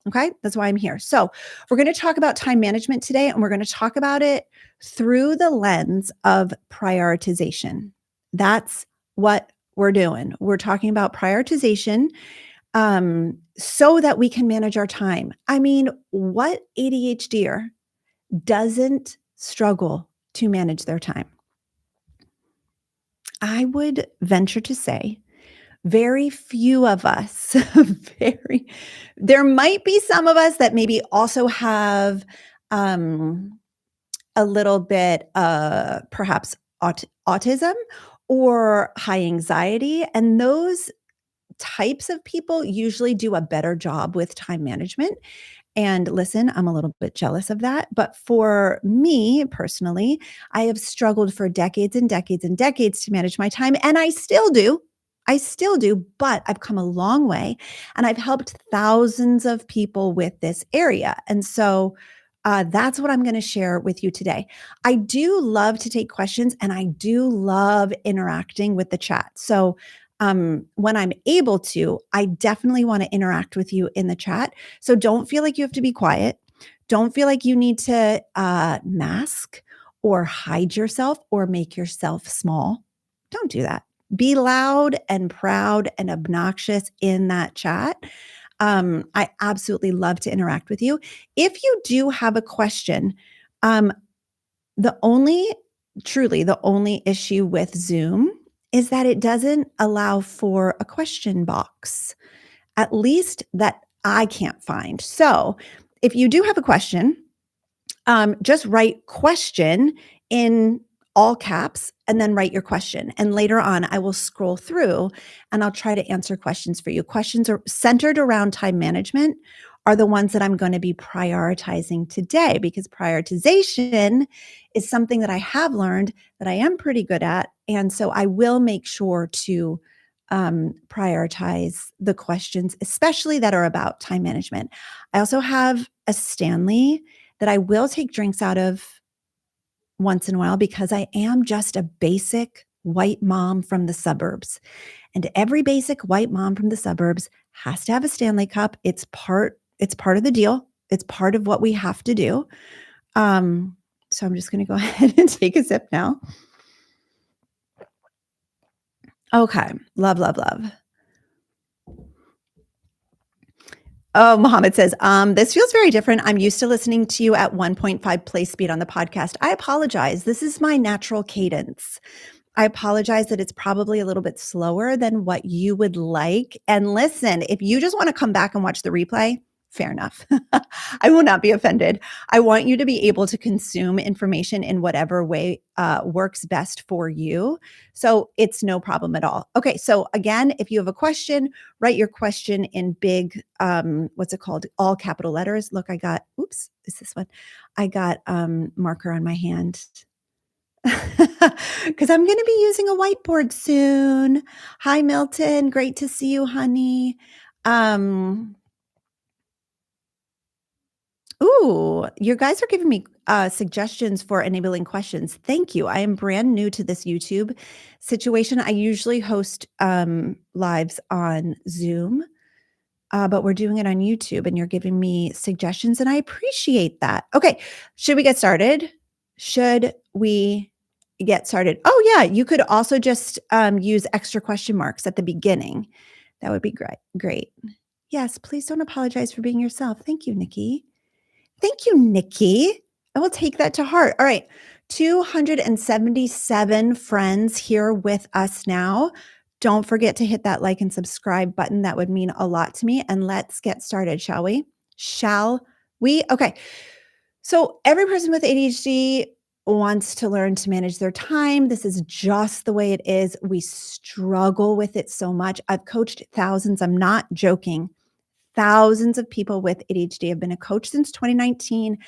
Okay, that's why I'm here. So, we're going to talk about time management today, and we're going to talk about it through the lens of prioritization. That's what we're doing. We're talking about prioritization so that we can manage our time. I mean, what ADHDer doesn't struggle to manage their time? I would venture to say very few of us, very, there might be some of us that maybe also have um, a little bit, perhaps autism or high anxiety. And those types of people usually do a better job with time management. And listen, I'm a little bit jealous of that. But for me personally, I have struggled for decades and decades and decades to manage my time. And I still do. I still do, but I've come a long way and I've helped thousands of people with this area. And so that's what I'm going to share with you today. I do love to take questions and I do love interacting with the chat. So when I'm able to, I definitely want to interact with you in the chat. So don't feel like you have to be quiet. Don't feel like you need to mask or hide yourself or make yourself small. Don't do that. Be loud and proud and obnoxious in that chat. I absolutely love to interact with you. If you do have a question, truly the only issue with Zoom is that it doesn't allow for a question box, at least that I can't find. So if you do have a question, just write question in all caps and then write your question. And later on, I will scroll through and I'll try to answer questions for you. Questions are centered around time management are the ones that I'm going to be prioritizing today because prioritization is something that I have learned that I am pretty good at. And so I will make sure to prioritize the questions, especially that are about time management. I also have a Stanley that I will take drinks out of once in a while because I am just a basic white mom from the suburbs. And every basic white mom from the suburbs has to have a Stanley cup. It's part of the deal. It's part of what we have to do. So I'm just going to go ahead and take a sip now. Okay. Love, love, love. Oh, Mohammed says, this feels very different. I'm used to listening to you at 1.5 play speed on the podcast. I apologize. This is my natural cadence. I apologize that it's probably a little bit slower than what you would like. And listen, if you just want to come back and watch the replay, fair enough. I will not be offended. I want you to be able to consume information in whatever way works best for you. So it's no problem at all. Okay. So again, if you have a question, write your question in big, what's it called? All capital letters. Look, is this one? I got marker on my hand because I'm going to be using a whiteboard soon. Hi, Milton. Great to see you, honey. Ooh, you guys are giving me suggestions for enabling questions. Thank you. I am brand new to this YouTube situation. I usually host lives on Zoom, but we're doing it on YouTube and you're giving me suggestions and I appreciate that. Okay, should we get started? Oh yeah, you could also just use extra question marks at the beginning. That would be great. Yes, please don't apologize for being yourself. Thank you, Nikki. Thank you, Nikki. I will take that to heart. All right. 277 friends here with us now. Don't forget to hit that like and subscribe button. That would mean a lot to me. And let's get started, shall we? Okay. So every person with ADHD wants to learn to manage their time. This is just the way it is. We struggle with it so much. I've coached thousands. I'm not joking. Thousands of people with ADHD. I've been a coach since 2019.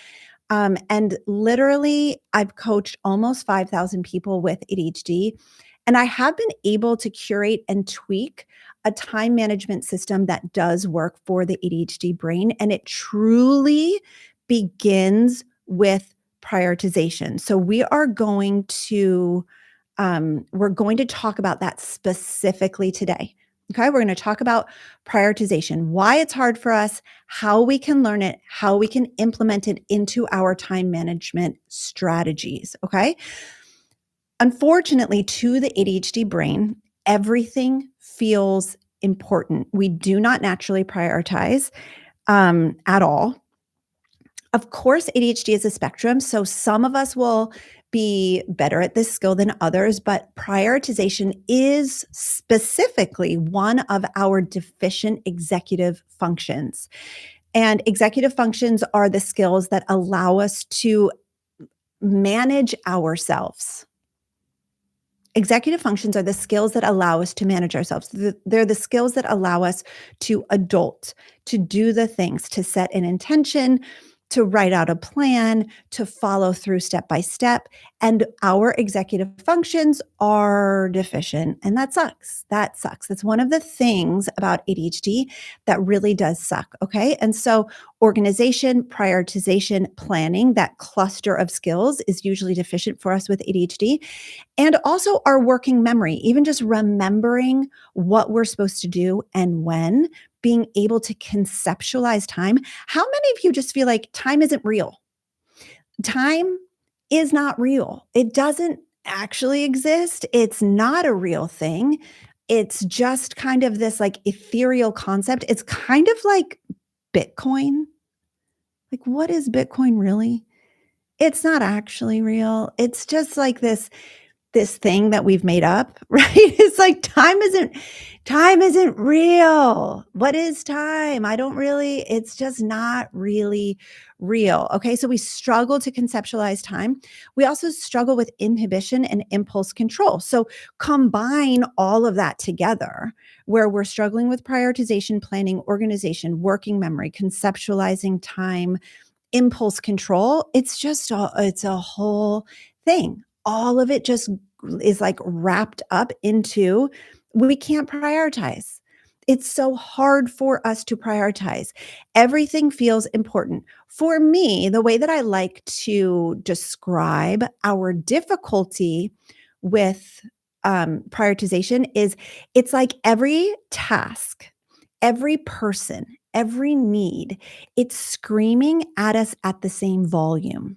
And literally, I've coached almost 5,000 people with ADHD. And I have been able to curate and tweak a time management system that does work for the ADHD brain. And it truly begins with prioritization. So we're going to talk about that specifically today. Okay, we're going to talk about prioritization, why it's hard for us, how we can learn it, how we can implement it into our time management strategies. Okay. Unfortunately, to the ADHD brain, everything feels important. We do not naturally prioritize at all. Of course, ADHD is a spectrum. So some of us will be better at this skill than others, but prioritization is specifically one of our deficient executive functions. And executive functions are the skills that allow us to manage ourselves. Executive functions are the skills that allow us to manage ourselves. They're the skills that allow us to adult, to do the things, to set an intention, to write out a plan, to follow through step by step. And our executive functions are deficient. And that sucks. That sucks. That's one of the things about ADHD that really does suck. Okay. And so organization, prioritization, planning, that cluster of skills is usually deficient for us with ADHD. And also our working memory, even just remembering what we're supposed to do and when, being able to conceptualize time. How many of you just feel like time isn't real? Time is not real. It doesn't actually exist. It's not a real thing. It's just kind of this like ethereal concept. It's kind of like Bitcoin. Like, what is Bitcoin really? It's not actually real. It's just like this thing that we've made up, right? It's like time isn't real. What is time? I don't really, it's just not really real. Okay. So we struggle to conceptualize time. We also struggle with inhibition and impulse control. So combine all of that together where we're struggling with prioritization, planning, organization, working memory, conceptualizing time, impulse control. It's a whole thing. All of it just is like wrapped up into we can't prioritize. It's so hard for us to prioritize. Everything feels important. For me, the way that I like to describe our difficulty with prioritization is it's like every task, every person, every need, it's screaming at us at the same volume.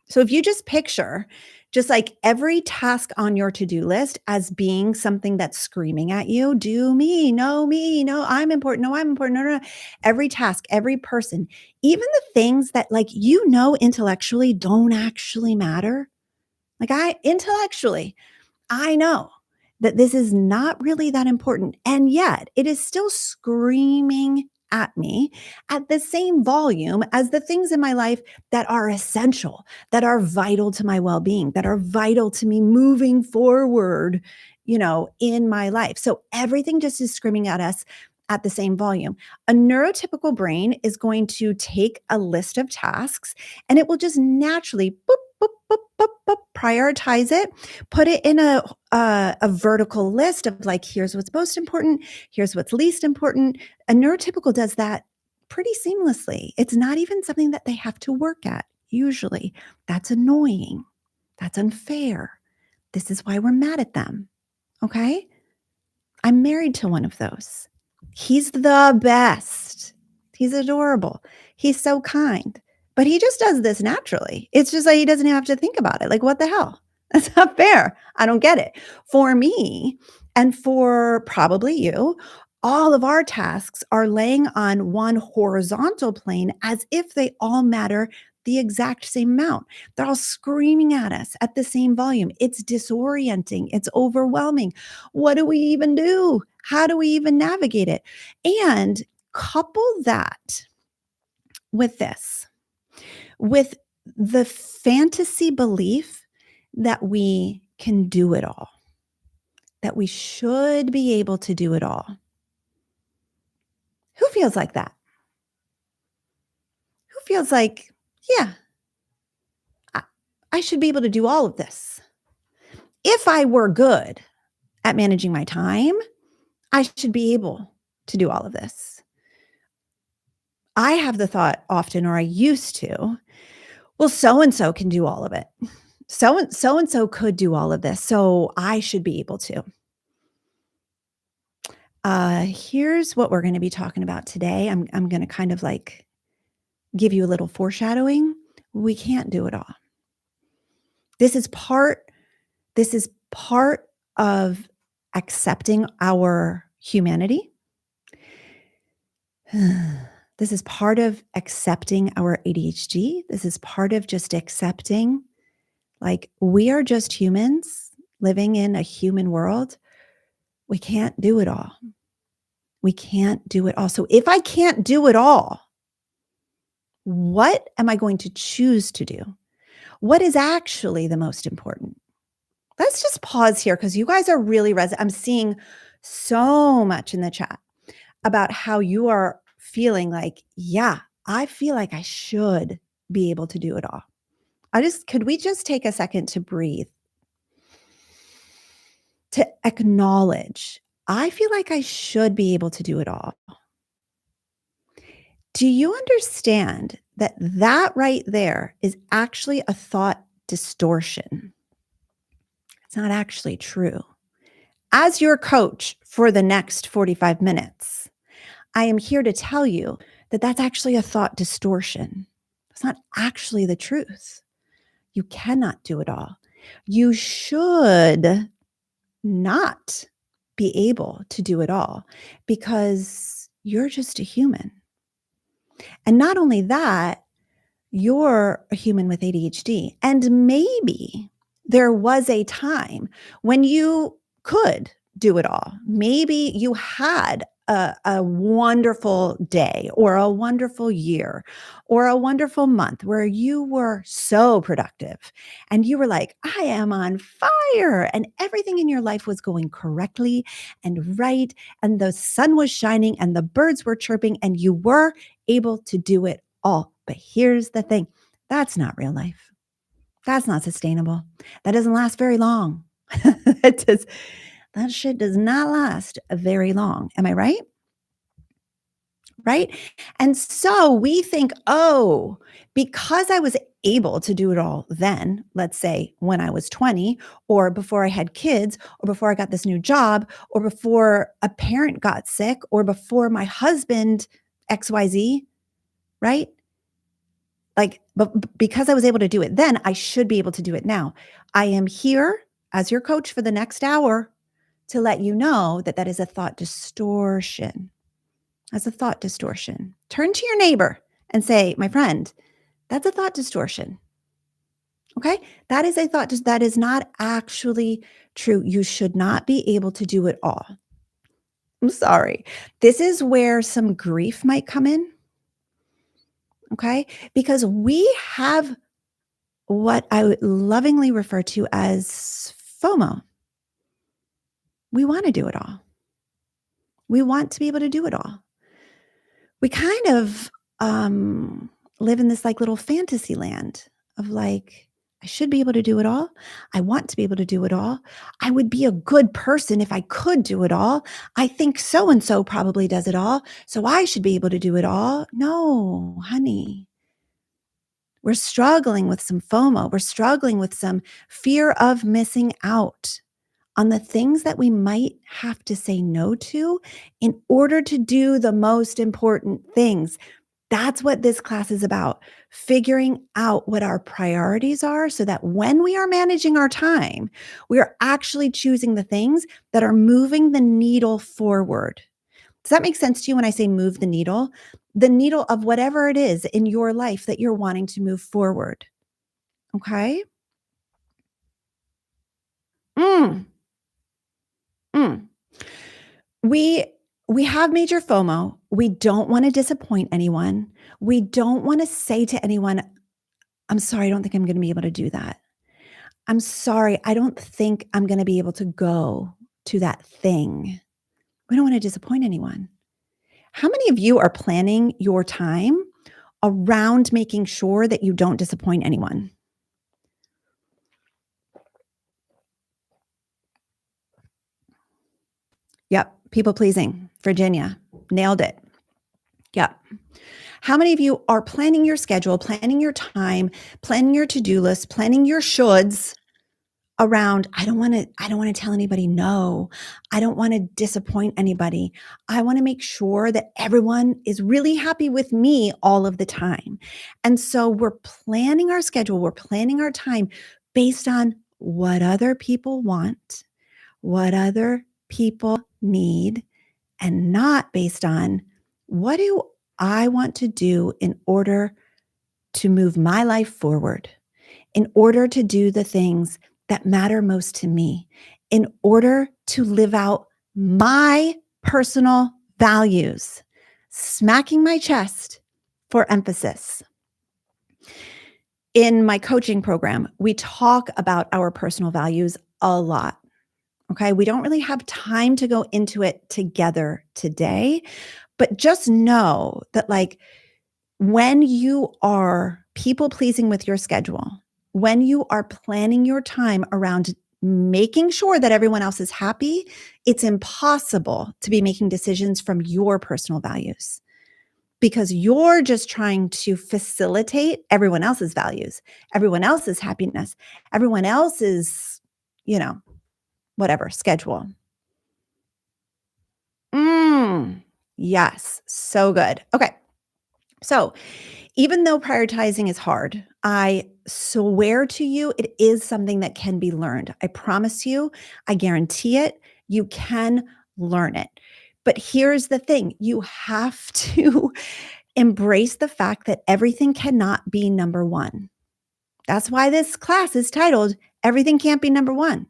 So if you just picture just like every task on your to-do list as being something that's screaming at you, do me, no, I'm important, no, I'm important, no, no, no. Every task, every person, even the things that like, intellectually don't actually matter. Like intellectually, I know that this is not really that important. And yet it is still screaming at me at the same volume as the things in my life that are essential, that are vital to my well being, that are vital to me moving forward, in my life. So everything just is screaming at us at the same volume. A neurotypical brain is going to take a list of tasks and it will just naturally boop, boop, boop, boop, boop, prioritize it, put it in a vertical list of like, here's what's most important, here's what's least important. A neurotypical does that pretty seamlessly. It's not even something that they have to work at usually. That's annoying. That's unfair. This is why we're mad at them. Okay. I'm married to one of those. He's the best. He's adorable. He's so kind. But he just does this naturally. It's just like he doesn't have to think about it. Like, what the hell? That's not fair. I don't get it. For me, and for probably you, all of our tasks are laying on one horizontal plane as if they all matter the exact same amount. They're all screaming at us at the same volume. It's disorienting. It's overwhelming. What do we even do? How do we even navigate it? And couple that with this, with the fantasy belief that we can do it all, that we should be able to do it all. Who feels like that? Who feels like, yeah, I should be able to do all of this? If I were good at managing my time, I should be able to do all of this. I have the thought often, or I used to, well, so and so can do all of it. So and so could do all of this, so I should be able to. Here's what we're gonna be talking about today. I'm gonna kind of like give you a little foreshadowing. We can't do it all. This is part this is part of accepting our humanity. This is part of accepting our ADHD. This is part of just accepting, like, we are just humans living in a human world. We can't do it all. We can't do it all. So if I can't do it all, what am I going to choose to do? What is actually the most important? Let's just pause here because you guys are really I'm seeing so much in the chat about how you are feeling like, yeah, I feel like I should be able to do it all. Could we just take a second to breathe, to acknowledge, I feel like I should be able to do it all. Do you understand that that right there is actually a thought distortion? It's not actually true. As your coach for the next 45 minutes, I am here to tell you that that's actually a thought distortion. It's not actually the truth. You cannot do it all. You should not be able to do it all because you're just a human. And not only that, you're a human with ADHD. And maybe there was a time when you could do it all. Maybe you had a wonderful day or a wonderful year or a wonderful month where you were so productive and you were like, I am on fire. And everything in your life was going correctly and right. And the sun was shining and the birds were chirping and you were able to do it all. But here's the thing, that's not real life. That's not sustainable. That doesn't last very long. That shit does not last very long. Am I right? Right? And so we think, oh, because I was able to do it all then, let's say when I was 20, or before I had kids, or before I got this new job, or before a parent got sick, or before my husband, XYZ, right? Like, but because I was able to do it then, I should be able to do it now. I am here as your coach for the next hour to let you know that that is a thought distortion. That's a thought distortion. Turn to your neighbor and say, my friend, that's a thought distortion. Okay? That is a thought, that is not actually true. You should not be able to do it all. I'm sorry. This is where some grief might come in. Okay? Because we have what I would lovingly refer to as FOMO. We want to do it all. We want to be able to do it all. We kind of live in this like little fantasy land of like, I should be able to do it all. I want to be able to do it all. I would be a good person if I could do it all. I think so and so probably does it all, so I should be able to do it all. No, honey. We're struggling with some FOMO. We're struggling with some fear of missing out on the things that we might have to say no to in order to do the most important things. That's what this class is about, figuring out what our priorities are so that when we are managing our time, we are actually choosing the things that are moving the needle forward. Does that make sense to you when I say move the needle? The needle of whatever it is in your life that you're wanting to move forward. Okay? Mm, mm. We we have major FOMO. We don't want to disappoint anyone. We don't want to say to anyone, I'm sorry, I don't think I'm going to be able to do that. I'm sorry, I don't think I'm going to be able to go to that thing. We don't want to disappoint anyone. How many of you are planning your time around making sure that you don't disappoint anyone? Yep. People pleasing. Virginia. Nailed it. Yep. How many of you are planning your schedule, planning your time, planning your to-do list, planning your shoulds around I don't want to tell anybody no. I don't want to disappoint anybody. I want to make sure that everyone is really happy with me all of the time. And so we're planning our schedule, we're planning our time based on what other people want, what other people need, and not based on what do I want to do in order to move my life forward, in order to do the things that matter most to me, in order to live out my personal values, smacking my chest for emphasis. In my coaching program, we talk about our personal values a lot. Okay. We don't really have time to go into it together today, but just know that, like, when you are people pleasing with your schedule, when you are planning your time around making sure that everyone else is happy, it's impossible to be making decisions from your personal values because you're just trying to facilitate everyone else's values, everyone else's happiness, everyone else's, you know, whatever schedule. Mm, yes, so good. Okay. So, even though prioritizing is hard, I swear to you, it is something that can be learned. I promise you, I guarantee it, you can learn it. But here's the thing, you have to embrace the fact that everything cannot be number one. That's why this class is titled Everything Can't Be Number One.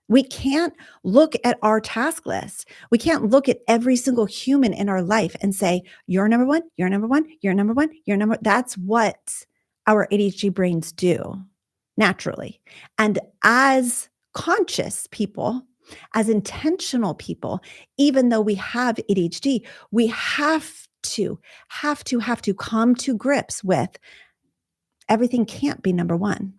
We can't look at our task list. We can't look at every single human in our life and say, you're number one, you're number one, you're number one, you're number. That's what our ADHD brains do naturally. And as conscious people, as intentional people, even though we have ADHD, we have to come to grips with everything can't be number one.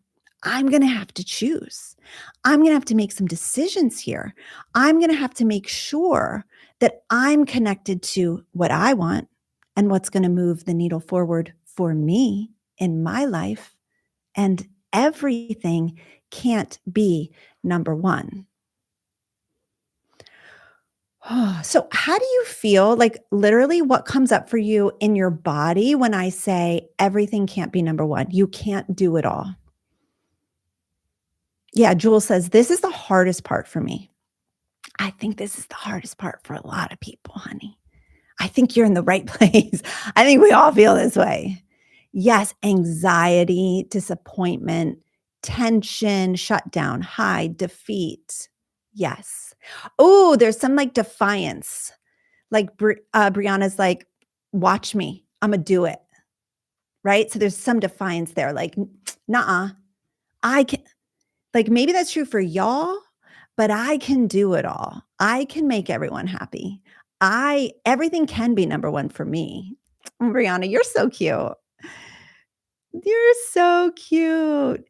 I'm going to have to choose. I'm going to have to make some decisions here. I'm going to have to make sure that I'm connected to what I want and what's going to move the needle forward for me in my life. And everything can't be number one. So, how do you feel? Like, literally, what comes up for you in your body when I say everything can't be number one? You can't do it all. Yeah, Jules says, this is the hardest part for me. I think this is the hardest part for a lot of people, honey. I think you're in the right place. I think we all feel this way. Yes, anxiety, disappointment, tension, shutdown, hide, defeat. Yes. Oh, there's some like defiance. Like Brianna's like, watch me. I'm going to do it. Right. So there's some defiance there. Like, nah, I can. Like, maybe that's true for y'all, but I can do it all. I can make everyone happy. Everything can be number one for me. Brianna, you're so cute. You're so cute.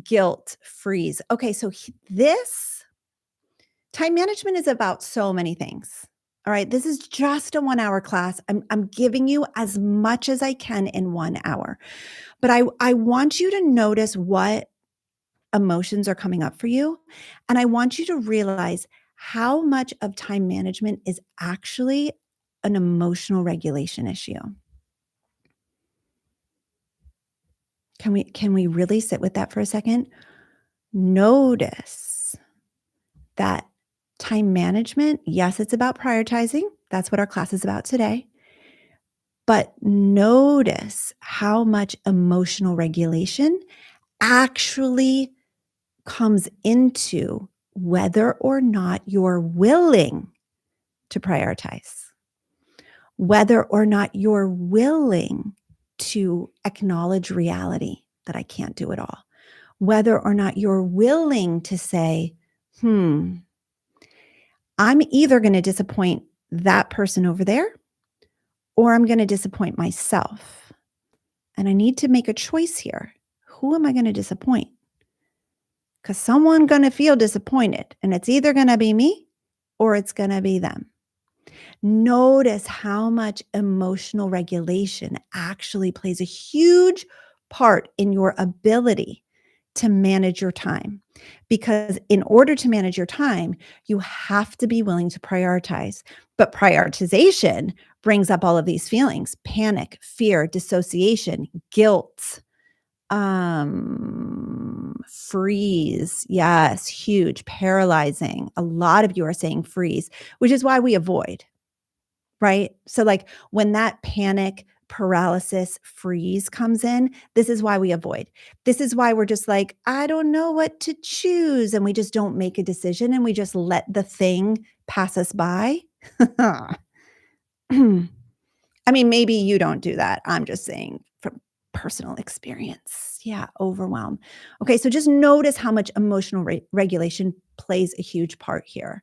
Guilt, freeze. Okay, so this time management is about so many things. All right, this is just a 1 hour class. I'm giving you as much as I can in 1 hour, but I want you to notice what emotions are coming up for you. And I want you to realize how much of time management is actually an emotional regulation issue. Can we really sit with that for a second? Notice that time management, yes, it's about prioritizing. That's what our class is about today. But notice how much emotional regulation actually comes into whether or not you're willing to prioritize, whether or not you're willing to acknowledge reality that I can't do it all, whether or not you're willing to say, I'm either going to disappoint that person over there or I'm going to disappoint myself. And I need to make a choice here. Who am I going to disappoint? Because someone's going to feel disappointed, and it's either going to be me or it's going to be them. Notice how much emotional regulation actually plays a huge part in your ability to manage your time. Because in order to manage your time, you have to be willing to prioritize. But prioritization brings up all of these feelings: panic, fear, dissociation, guilt, freeze. Yes, huge, paralyzing. A lot of you are saying freeze, which is why we avoid, right? So, like, when that panic, paralysis, freeze comes in, this is why we avoid. This is why we're just like, I don't know what to choose. And we just don't make a decision and we just let the thing pass us by. I mean, maybe you don't do that. I'm just saying from personal experience. Yeah, overwhelm. Okay, so just notice how much emotional regulation plays a huge part here.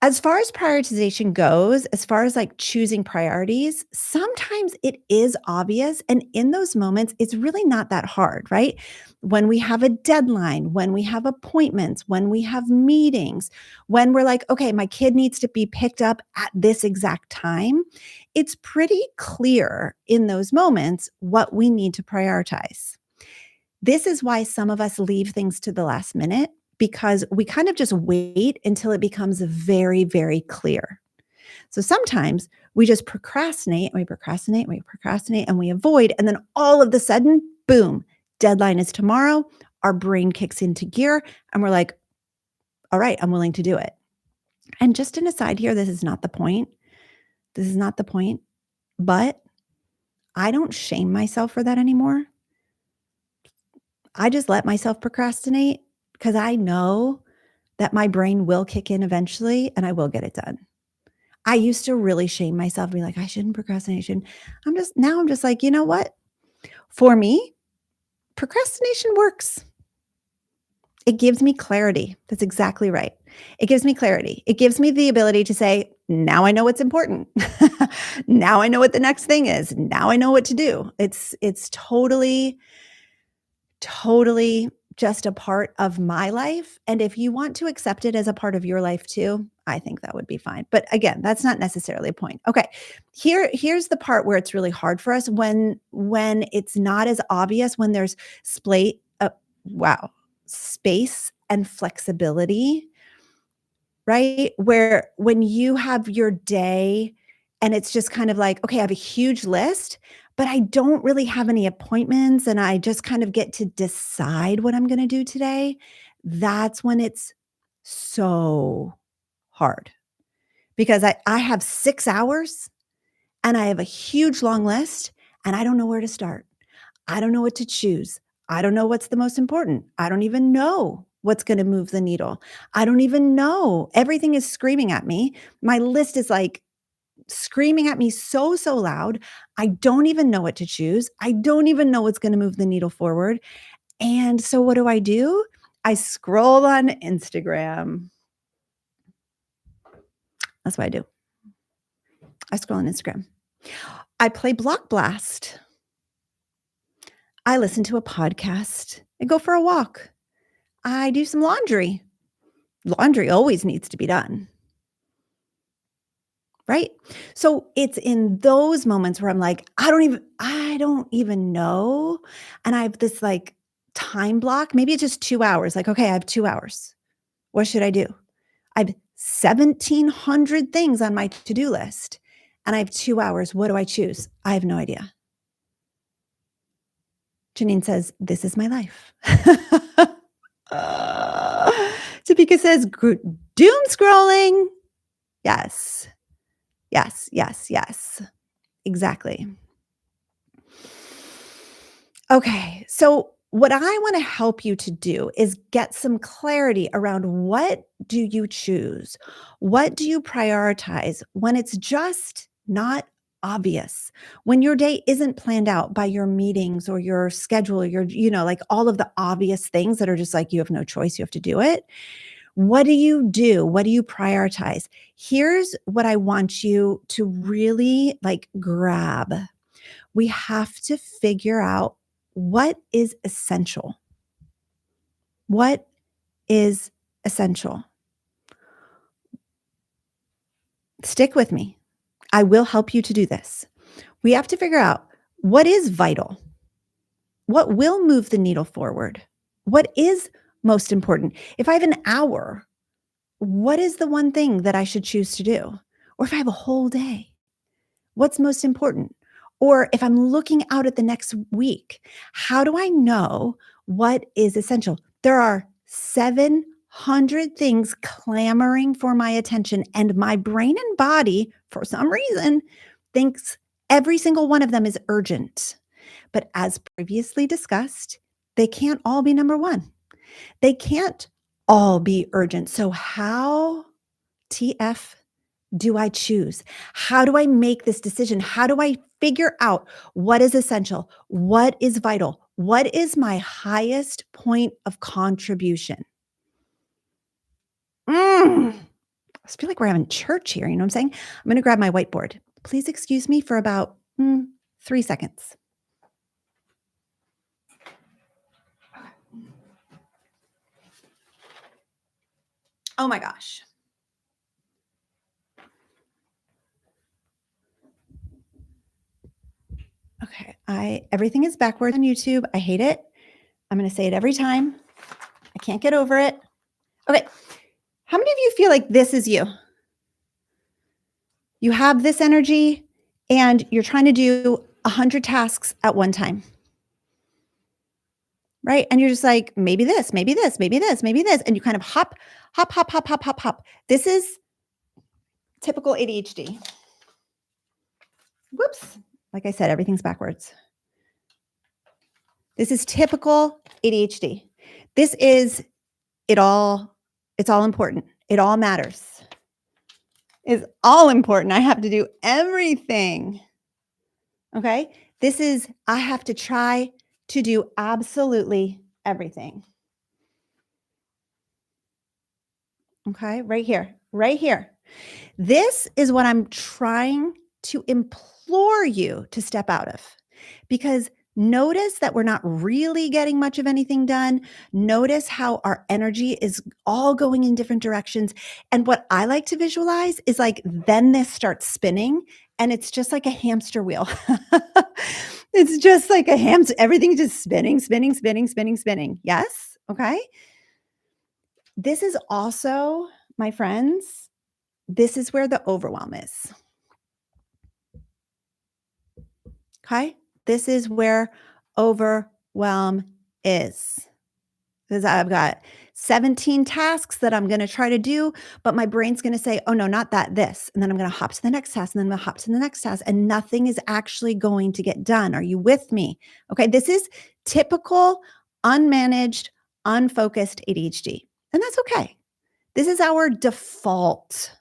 As far as prioritization goes, as far as like choosing priorities, sometimes it is obvious. And in those moments, it's really not that hard, right? When we have a deadline, when we have appointments, when we have meetings, when we're like, okay, my kid needs to be picked up at this exact time, it's pretty clear in those moments what we need to prioritize. This is why some of us leave things to the last minute, because we kind of just wait until it becomes very, very clear. So sometimes we just procrastinate and we procrastinate and we procrastinate and we avoid. And then all of the sudden, boom, deadline is tomorrow. Our brain kicks into gear and we're like, all right, I'm willing to do it. And just an aside here, this is not the point. This is not the point. But I don't shame myself for that anymore. I just let myself procrastinate because I know that my brain will kick in eventually and I will get it done. I used to really shame myself, be like, I shouldn't procrastinate. I'm just like, you know what? For me, procrastination works. It gives me clarity. That's exactly right. It gives me clarity. It gives me the ability to say, now I know what's important. Now I know what the next thing is. Now I know what to do. It's totally just a part of my life. And if you want to accept it as a part of your life too, I think that would be fine. But again, that's not necessarily a point. Okay. Here's the part where it's really hard for us when it's not as obvious, when there's wow, space and flexibility, right? Where when you have your day and it's just kind of like, okay, I have a huge list, but I don't really have any appointments and I just kind of get to decide what I'm going to do today. That's when it's so hard because I have 6 hours and I have a huge long list and I don't know where to start. I don't know what to choose. I don't know what's the most important. I don't even know what's going to move the needle. I don't even know. Everything is screaming at me. My list is like screaming at me so loud. I don't even know what to choose. I don't even know what's going to move the needle forward. And so what do? I scroll on Instagram. That's what I do. I scroll on Instagram. I play Block Blast. I listen to a podcast. I go for a walk. I do some laundry. Laundry always needs to be done. Right? So it's in those moments where I'm like, I don't even know. And I have this like time block. Maybe it's just 2 hours. Like, okay, I have 2 hours. What should I do? I have 1,700 things on my to-do list and I have 2 hours. What do I choose? I have no idea. Janine says, this is my life. Topeka says, doom scrolling. Yes. Yes. Exactly. Okay. So what I want to help you to do is get some clarity around what do you choose? What do you prioritize when it's just not obvious? When your day isn't planned out by your meetings or your schedule or like all of the obvious things that are just like you have no choice, you have to do it. What do you do? What do you prioritize? Here's what I want you to really like grab. We have to figure out what is essential. What is essential? Stick with me. I will help you to do this. We have to figure out what is vital. What will move the needle forward? What is most important? If I have an hour, what is the one thing that I should choose to do? Or if I have a whole day, what's most important? Or if I'm looking out at the next week, how do I know what is essential? There are 700 things clamoring for my attention, and my brain and body, for some reason, thinks every single one of them is urgent. But as previously discussed, they can't all be number one. They can't all be urgent. So, how TF do I choose? How do I make this decision? How do I figure out what is essential? What is vital? What is my highest point of contribution? I feel like we're having church here. You know what I'm saying? I'm going to grab my whiteboard. Please excuse me for about 3 seconds. Oh my gosh. Okay. Everything is backwards on YouTube. I hate it. I'm going to say it every time. I can't get over it. Okay. How many of you feel like this is you? You have this energy and you're trying to do 100 tasks at one time, right? And you're just like, maybe this, maybe this, maybe this, maybe this. And you kind of hop, hop, hop, hop, hop, hop, hop. This is typical ADHD. Whoops. Like I said, everything's backwards. This is typical ADHD. This is it's all important. It all matters. It's all important. I have to do everything. Okay. This is, I have to try to do absolutely everything. Okay. Right here, right here. This is what I'm trying to implore you to step out of, because notice that we're not really getting much of anything done. Notice how our energy is all going in different directions. And what I like to visualize is like, then this starts spinning and it's just like a hamster wheel. It's just like a hamster, everything just spinning, spinning, spinning, spinning, spinning. Yes. Okay. This is also, my friends, this is where the overwhelm is. Okay. This is where overwhelm is. Because I've got 17 tasks that I'm going to try to do, but my brain's going to say, oh no, not that, this. And then I'm going to hop to the next task and then I'm going to hop to the next task and nothing is actually going to get done. Are you with me? Okay. This is typical, unmanaged, unfocused ADHD. And that's okay. This is our default.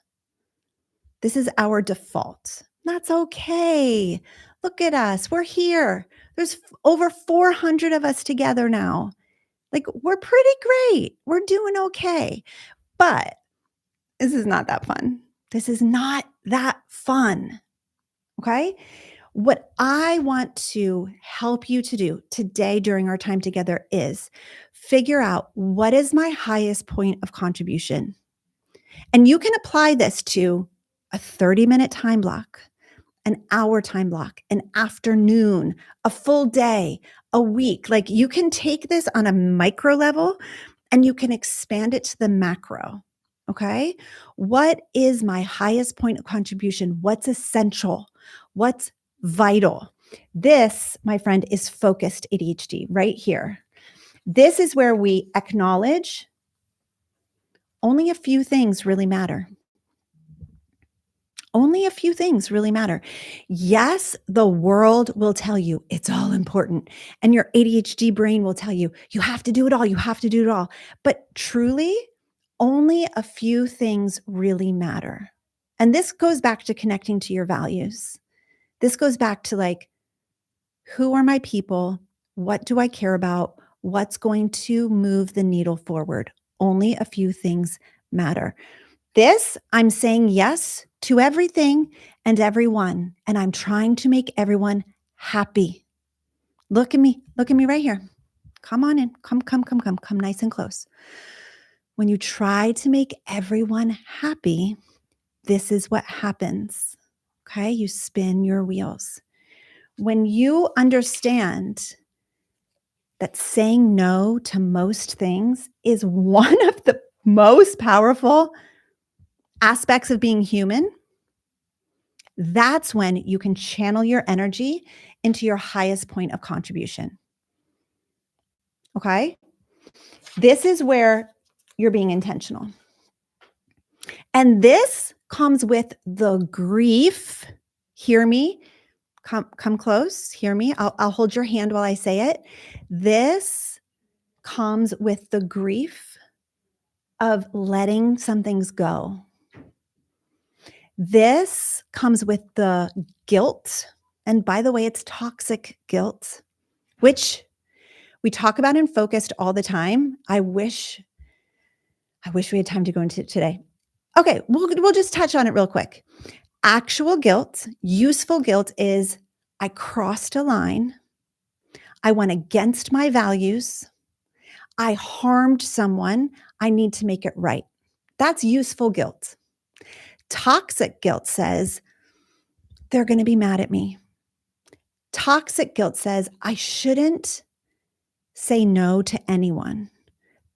This is our default. That's okay. Look at us. We're here. There's over 400 of us together now. Like, we're pretty great. We're doing okay. But this is not that fun. This is not that fun. Okay. What I want to help you to do today during our time together is figure out what is my highest point of contribution. And you can apply this to a 30-minute time block, an hour time block, an afternoon, a full day, a week. Like, you can take this on a micro level and you can expand it to the macro. Okay. What is my highest point of contribution? What's essential? What's vital? This, my friend, is focused ADHD right here. This is where we acknowledge only a few things really matter. Only a few things really matter. Yes, the world will tell you it's all important. And your ADHD brain will tell you, you have to do it all. You have to do it all. But truly, only a few things really matter. And this goes back to connecting to your values. This goes back to like, who are my people? What do I care about? What's going to move the needle forward? Only a few things matter. This, I'm saying yes to everything and everyone, and I'm trying to make everyone happy. Look at me right here. Come on in, come nice and close. When you try to make everyone happy, this is what happens. Okay, you spin your wheels. When you understand that saying no to most things is one of the most powerful aspects of being human, that's when you can channel your energy into your highest point of contribution. Okay? This is where you're being intentional. And this comes with the grief. Hear me. Come close. Hear me. I'll hold your hand while I say it. This comes with the grief of letting some things go. This comes with the guilt. And by the way, it's toxic guilt, which we talk about in Focused all the time. I wish we had time to go into it today. Okay, we'll just touch on it real quick. Actual guilt, useful guilt is I crossed a line. I went against my values. I harmed someone. I need to make it right. That's useful guilt. Toxic guilt says they're going to be mad at me. Toxic guilt says I shouldn't say no to anyone.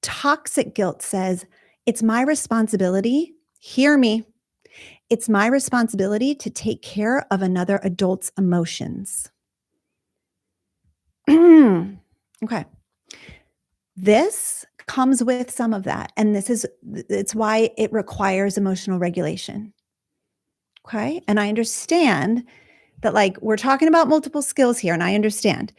Toxic guilt says it's my responsibility. Hear me. It's my responsibility to take care of another adult's emotions. Okay. This comes with some of that. And it's why it requires emotional regulation. Okay. And I understand that, like, we're talking about multiple skills here, and I understand.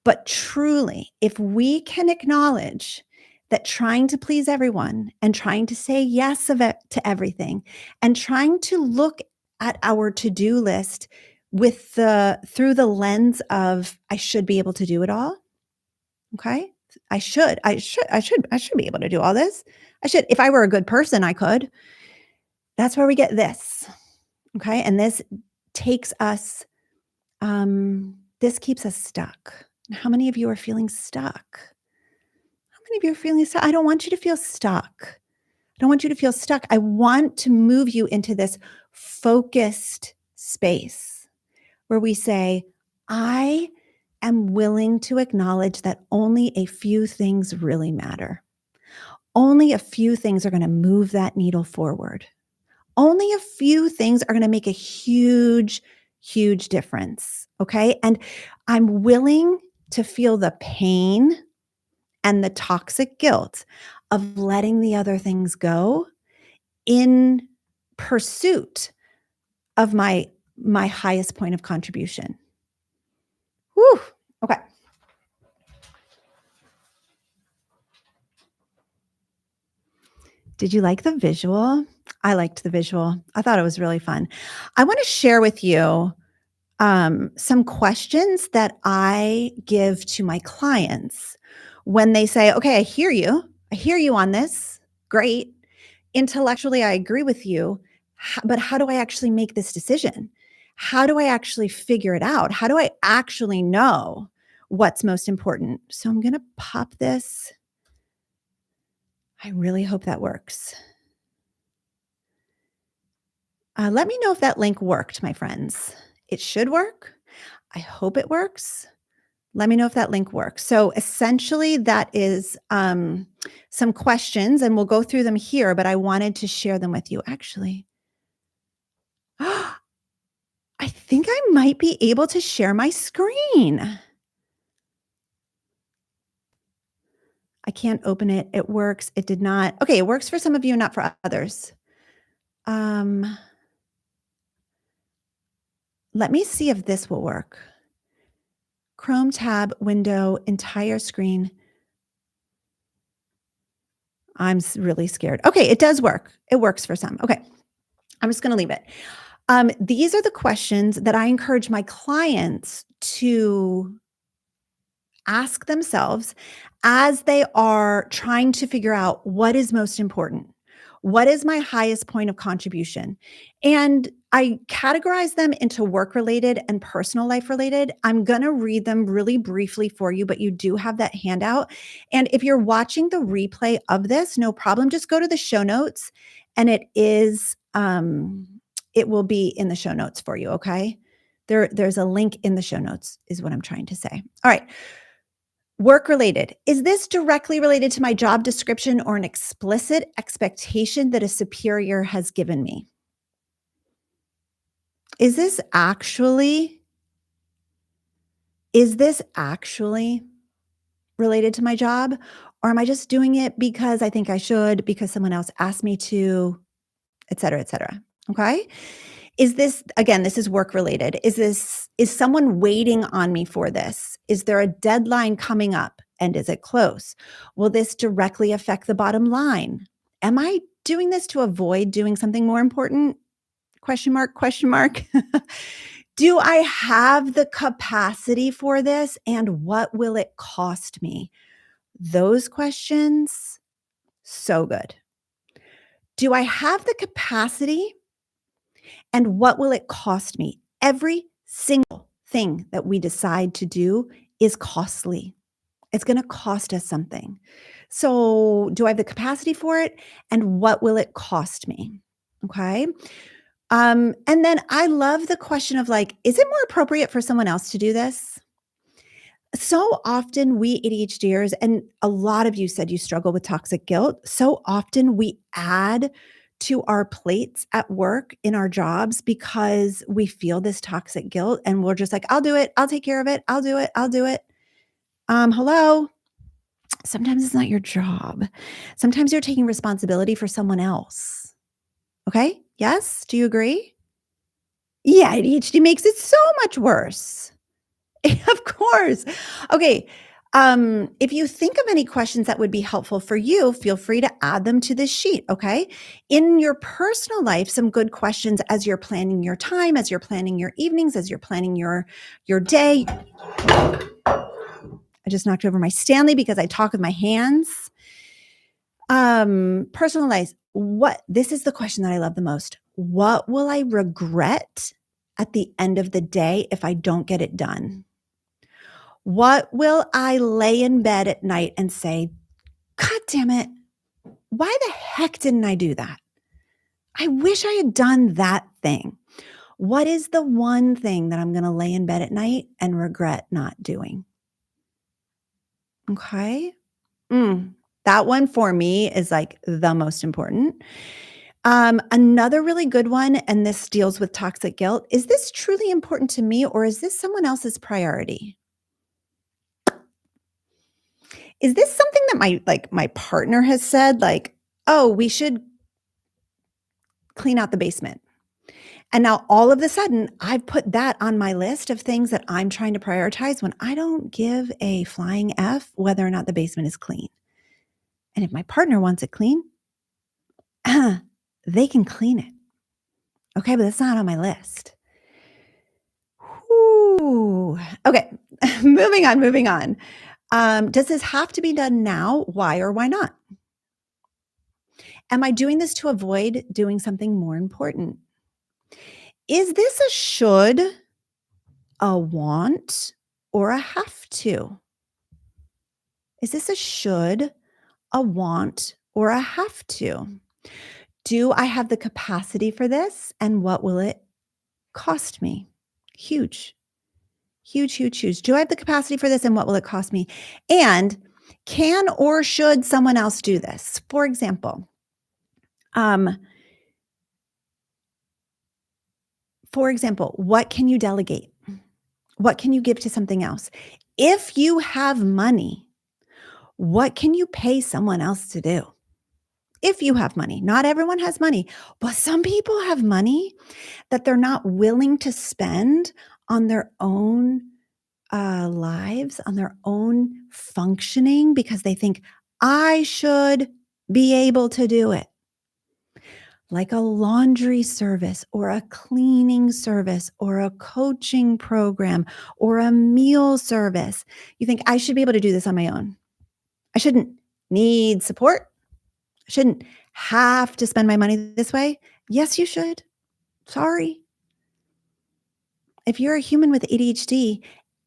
But truly, if we can acknowledge that trying to please everyone and trying to say yes to everything and trying to look at our to-do list through the lens of I should be able to do it all. Okay? I should be able to do all this. I should. If I were a good person, I could. That's where we get this. Okay? And this takes us this keeps us stuck. How many of you are feeling stuck? How many of you are feeling stuck? I don't want you to feel stuck. I don't want you to feel stuck. I want to move you into this focused space where we say, I am willing to acknowledge that only a few things really matter. Only a few things are going to move that needle forward. Only a few things are going to make a huge, huge difference. Okay. And I'm willing to feel the pain and the toxic guilt of letting the other things go in pursuit of my highest point of contribution. Whew. Okay. Did you like the visual? I liked the visual. I thought it was really fun. I want to share with you some questions that I give to my clients when they say, okay, I hear you. I hear you on this. Great. Intellectually, I agree with you. But how do I actually make this decision? How do I actually figure it out? How do I actually know what's most important? So I'm going to pop this. I really hope that works. Let me know if that link worked, my friends. It should work. I hope it works. Let me know if that link works. So essentially, that is some questions, and we'll go through them here, but I wanted to share them with you. Actually, I think I might be able to share my screen. I can't open it. It works. It did not. Okay, it works for some of you, not for others. Let me see if this will work. Chrome tab, window, entire screen. I'm really scared. Okay, it does work. It works for some. Okay, I'm just going to leave it. These are the questions that I encourage my clients to ask themselves as they are trying to figure out what is most important. What is my highest point of contribution? And I categorize them into work-related and personal life-related. I'm going to read them really briefly for you, but you do have that handout. And if you're watching the replay of this, no problem. Just go to the show notes, and it will be in the show notes for you, okay? There's a link in the show notes is what I'm trying to say. All right. Work related. Is this directly related to my job description or an explicit expectation that a superior has given me? Is this actually is this actually related to my job? Or am I just doing it because I think I should, because someone else asked me to, et cetera, et cetera? Okay. Is this, again, this is work related. Is someone waiting on me for this? Is there a deadline coming up? And is it close? Will this directly affect the bottom line? Am I doing this to avoid doing something more important? Question mark, question mark. Do I have the capacity for this? And what will it cost me? Those questions, so good. Do I have the capacity and what will it cost me? Every single thing that we decide to do is costly. It's going to cost us something. So, do I have the capacity for it? And what will it cost me? Okay. And then I love the question of like, is it more appropriate for someone else to do this? So often we ADHDers, and a lot of you said you struggle with toxic guilt. So often we add to our plates at work in our jobs because we feel this toxic guilt and we're just like, I'll do it. I'll take care of it. I'll do it. I'll do it. Hello. Sometimes it's not your job. Sometimes you're taking responsibility for someone else. Okay. Yes. Do you agree? Yeah. ADHD makes it so much worse. Of course. Okay. If you think of any questions that would be helpful for you, feel free to add them to this sheet. Okay. In your personal life, some good questions as you're planning your time, as you're planning your evenings, as you're planning your day. I just knocked over my Stanley because I talk with my hands. Personal life. This is the question that I love the most. What will I regret at the end of the day if I don't get it done? What will I lay in bed at night and say, God damn it, why the heck didn't I do that? I wish I had done that thing. What is the one thing that I'm going to lay in bed at night and regret not doing? Okay. That one for me is like the most important. Another really good one, and this deals with toxic guilt. Is this truly important to me or is this someone else's priority? Is this something that my partner has said, like, oh, we should clean out the basement? And now all of a sudden, I've put that on my list of things that I'm trying to prioritize when I don't give a flying F whether or not the basement is clean. And if my partner wants it clean, they can clean it. Okay, but that's not on my list. Whew. Okay, moving on, moving on. Does this have to be done now? Why or why not? Am I doing this to avoid doing something more important? Is this a should, a want, or a have to? Is this a should, a want, or a have to? Do I have the capacity for this? And what will it cost me? Huge, huge, huge, huge. Do I have the capacity for this? And what will it cost me? And can or should someone else do this? For example, what can you delegate? What can you give to something else? If you have money, what can you pay someone else to do? If you have money, not everyone has money, but some people have money that they're not willing to spend on their own lives, on their own functioning because they think, I should be able to do it. Like a laundry service or a cleaning service or a coaching program or a meal service. You think, I should be able to do this on my own. I shouldn't need support. I shouldn't have to spend my money this way. Yes, you should. Sorry. If you're a human with ADHD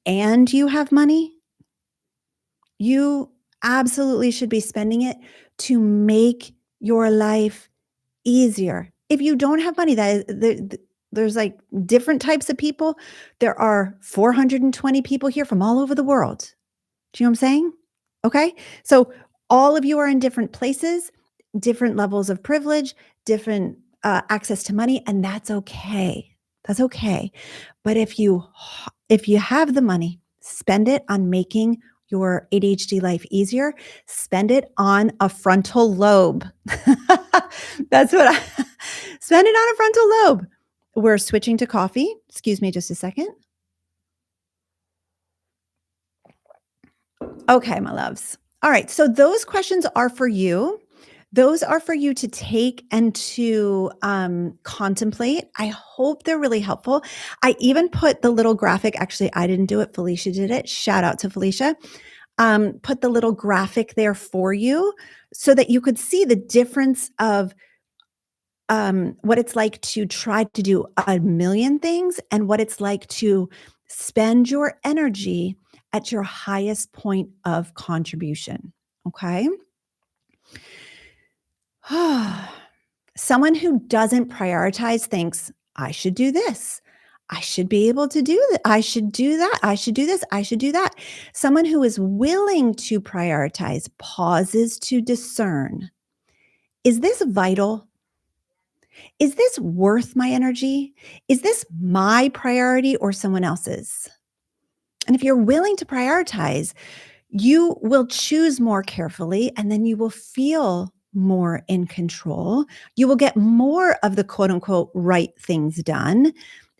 and you have money, you absolutely should be spending it to make your life easier. If you don't have money, there's like different types of people. There are 420 people here from all over the world. Do you know what I'm saying? Okay. So all of you are in different places, different levels of privilege, different access to money, and that's okay. That's okay. But if you have the money, spend it on making your ADHD life easier. Spend it on a frontal lobe. That's what I spend it on a frontal lobe. We're switching to coffee. Excuse me just a second. Okay, my loves. All right. So those questions are for you. Those are for you to take and to contemplate. I hope they're really helpful. I even put the little graphic. Actually, I didn't do it. Felicia did it. Shout out to Felicia. Put the little graphic there for you so that you could see the difference of what it's like to try to do a million things and what it's like to spend your energy at your highest point of contribution. Okay. Someone who doesn't prioritize thinks, I should do this. I should be able to do that. I should do that. I should do this. I should do that. Someone who is willing to prioritize pauses to discern, is this vital? Is this worth my energy? Is this my priority or someone else's? And if you're willing to prioritize, you will choose more carefully and then you will feel more in control. You will get more of the quote unquote right things done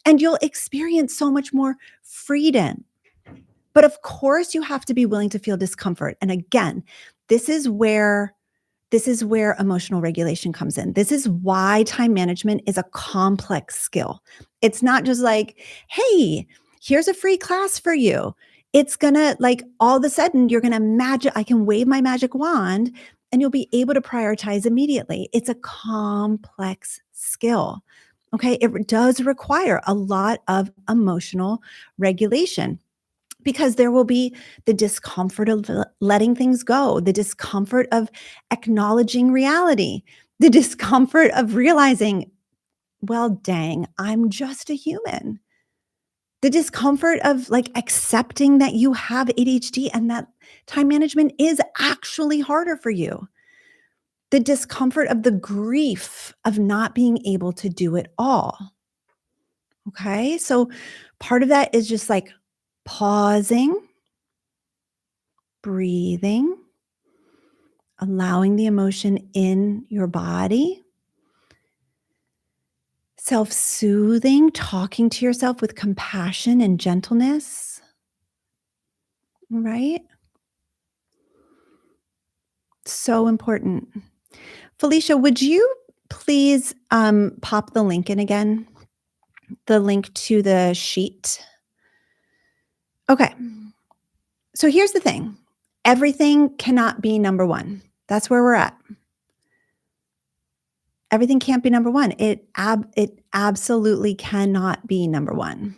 and you'll experience so much more freedom. But of course, you have to be willing to feel discomfort. And again, this is where emotional regulation comes in. This is why time management is a complex skill. It's not just like, hey, here's a free class for you. It's gonna like all of a sudden you're gonna I can wave my magic wand and you'll be able to prioritize immediately. It's a complex skill. Okay. It does require a lot of emotional regulation because there will be the discomfort of letting things go, the discomfort of acknowledging reality, the discomfort of realizing, well, dang, I'm just a human. The discomfort of like accepting that you have ADHD and that time management is actually harder for you. The discomfort of the grief of not being able to do it all. Okay. So part of that is just like pausing, breathing, allowing the emotion in your body, self soothing, talking to yourself with compassion and gentleness, right? So important. Felicia, would you please pop the link in again? The link to the sheet. Okay. So here's the thing everything cannot be number one. That's where we're at. Everything can't be number one. It absolutely cannot be number one.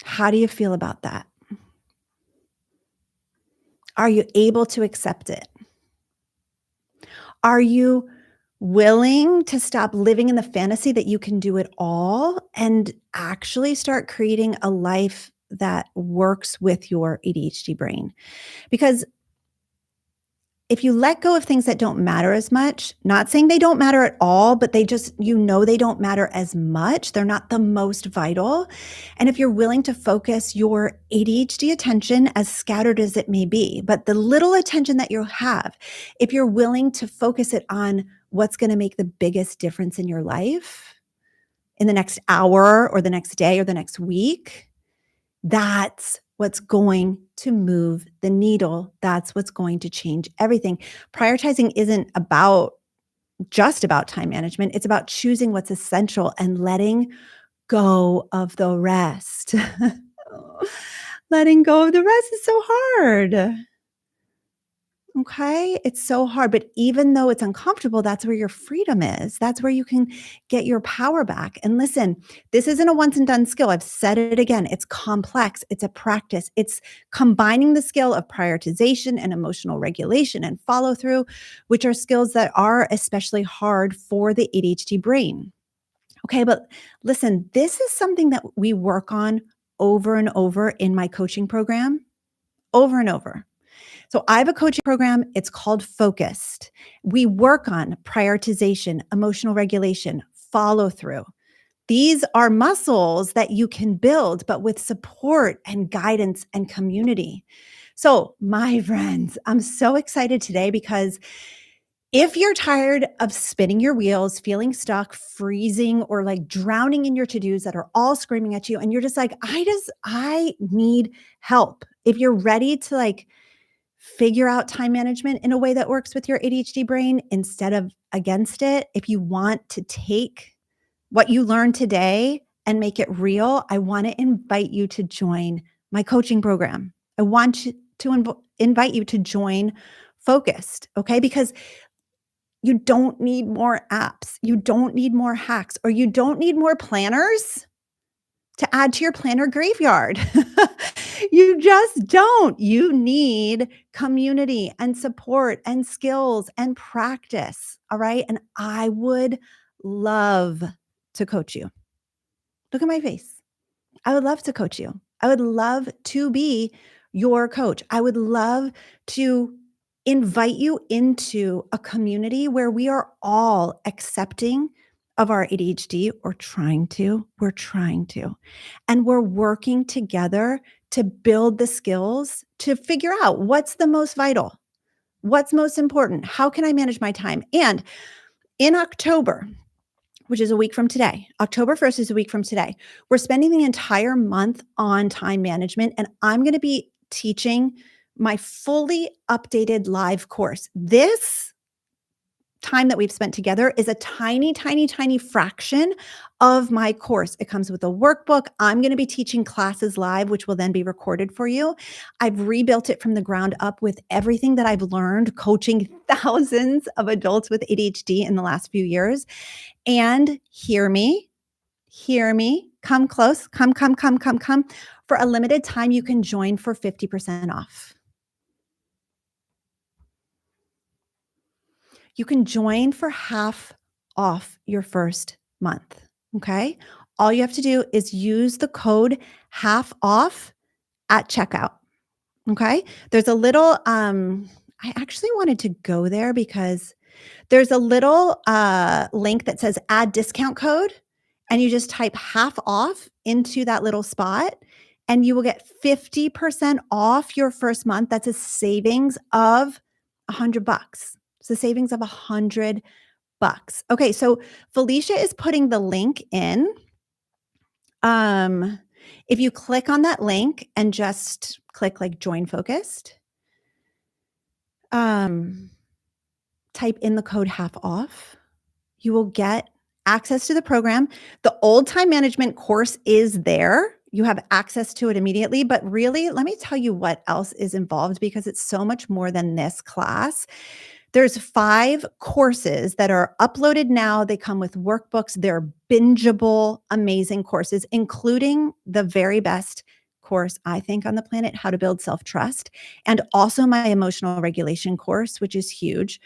How do you feel about that? Are you able to accept it? Are you willing to stop living in the fantasy that you can do it all and actually start creating a life that works with your ADHD brain? Because if you let go of things that don't matter as much, not saying they don't matter at all, but they just, they don't matter as much. They're not the most vital. And if you're willing to focus your ADHD attention, as scattered as it may be, but the little attention that you have, if you're willing to focus it on what's going to make the biggest difference in your life in the next hour or the next day or the next week, that's what's going to move the needle. That's what's going to change everything. Prioritizing isn't just about time management. It's about choosing what's essential and letting go of the rest. Letting go of the rest is so hard. Okay. It's so hard. But even though it's uncomfortable, that's where your freedom is. That's where you can get your power back. And listen, this isn't a once and done skill. I've said it again. It's complex. It's a practice. It's combining the skill of prioritization and emotional regulation and follow through, which are skills that are especially hard for the ADHD brain. Okay. But listen, this is something that we work on over and over in my coaching program, over and over. So I have a coaching program. It's called Focused. We work on prioritization, emotional regulation, follow through. These are muscles that you can build, but with support and guidance and community. So, my friends, I'm so excited today because if you're tired of spinning your wheels, feeling stuck, freezing, or like drowning in your to-dos that are all screaming at you, and you're just like, I need help. If you're ready to like figure out time management in a way that works with your ADHD brain instead of against it, if you want to take what you learned today and make it real, I want to invite you to join my coaching program. I want you to invite you to join Focused, okay? Because you don't need more apps. You don't need more hacks, or you don't need more planners to add to your planner graveyard. You just don't. You need community and support and skills and practice. All right. And I would love to coach you. Look at my face. I would love to coach you. I would love to be your coach. I would love to invite you into a community where we are all accepting of our ADHD, or trying to. We're trying to. And we're working together to build the skills to figure out what's the most vital, what's most important, how can I manage my time? And in October, which is a week from today. October 1st is a week from today. We're spending the entire month on time management, and I'm going to be teaching my fully updated live course. This time that we've spent together is a tiny, tiny, tiny fraction of my course. It comes with a workbook. I'm going to be teaching classes live, which will then be recorded for you. I've rebuilt it from the ground up with everything that I've learned coaching thousands of adults with ADHD in the last few years. And hear me, come close, come. For a limited time, you can join for 50% off. You can join for half off your first month, okay? All you have to do is use the code half off at checkout, okay? There's a little, I actually wanted to go there because there's a little link that says add discount code, and you just type half off into that little spot, and you will get 50% off your first month. That's a savings of $100. It's a savings of $100. Okay, so Felicia is putting the link in. If you click on that link and just click like join focused, type in the code half off, you will get access to the program. The old time management course is there. You have access to it immediately, but really, let me tell you what else is involved, because it's so much more than this class. There's 5 courses that are uploaded now. They come with workbooks. They're bingeable, amazing courses, including the very best course, I think, on the planet, How to Build Self-Trust, and also my emotional regulation course, which is huge.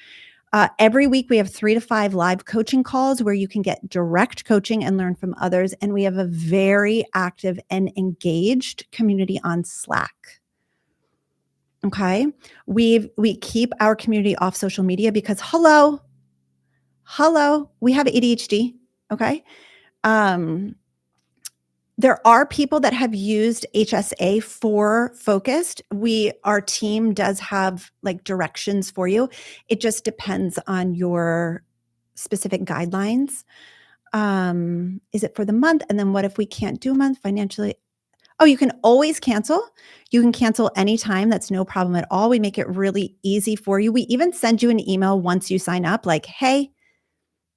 Every week, we have 3 to 5 live coaching calls where you can get direct coaching and learn from others. And we have a very active and engaged community on Slack. Okay. We keep our community off social media because hello, we have ADHD. Okay. There are people that have used HSA for Focused. Our team does have like directions for you. It just depends on your specific guidelines. Is it for the month? And then what if we can't do a month financially? Oh, you can always cancel. You can cancel anytime. That's no problem at all. We make it really easy for you. We even send you an email once you sign up like, hey,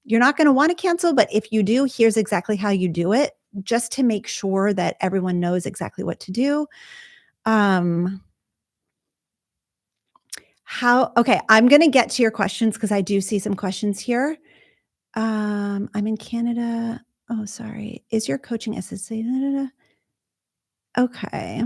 you're not going to want to cancel, but if you do, here's exactly how you do it, just to make sure that everyone knows exactly what to do. Okay, I'm going to get to your questions because I do see some questions here. I'm in Canada. Oh, sorry. Is your coaching assisted? Okay.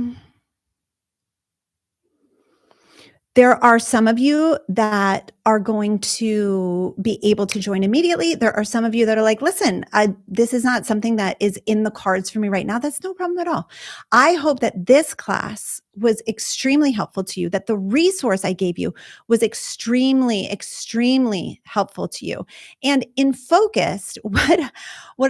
There are some of you that are going to be able to join immediately. There are some of you that are like, listen, this is not something that is in the cards for me right now. That's no problem at all. I hope that this class was extremely helpful to you, that the resource I gave you was extremely, extremely helpful to you. And in Focused, what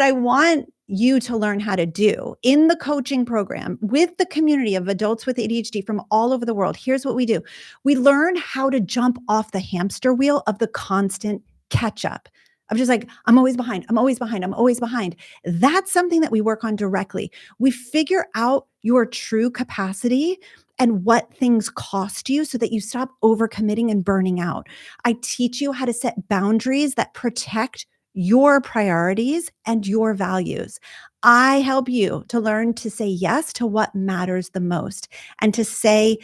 I want you to learn how to do in the coaching program with the community of adults with ADHD from all over the world, here's what we do. We learn how to jump off the hamster wheel of the constant catch up. I'm just like, I'm always behind. I'm always behind. I'm always behind. That's something that we work on directly. We figure out your true capacity and what things cost you so that you stop overcommitting and burning out. I teach you how to set boundaries that protect your priorities and your values. I help you to learn to say yes to what matters the most and to say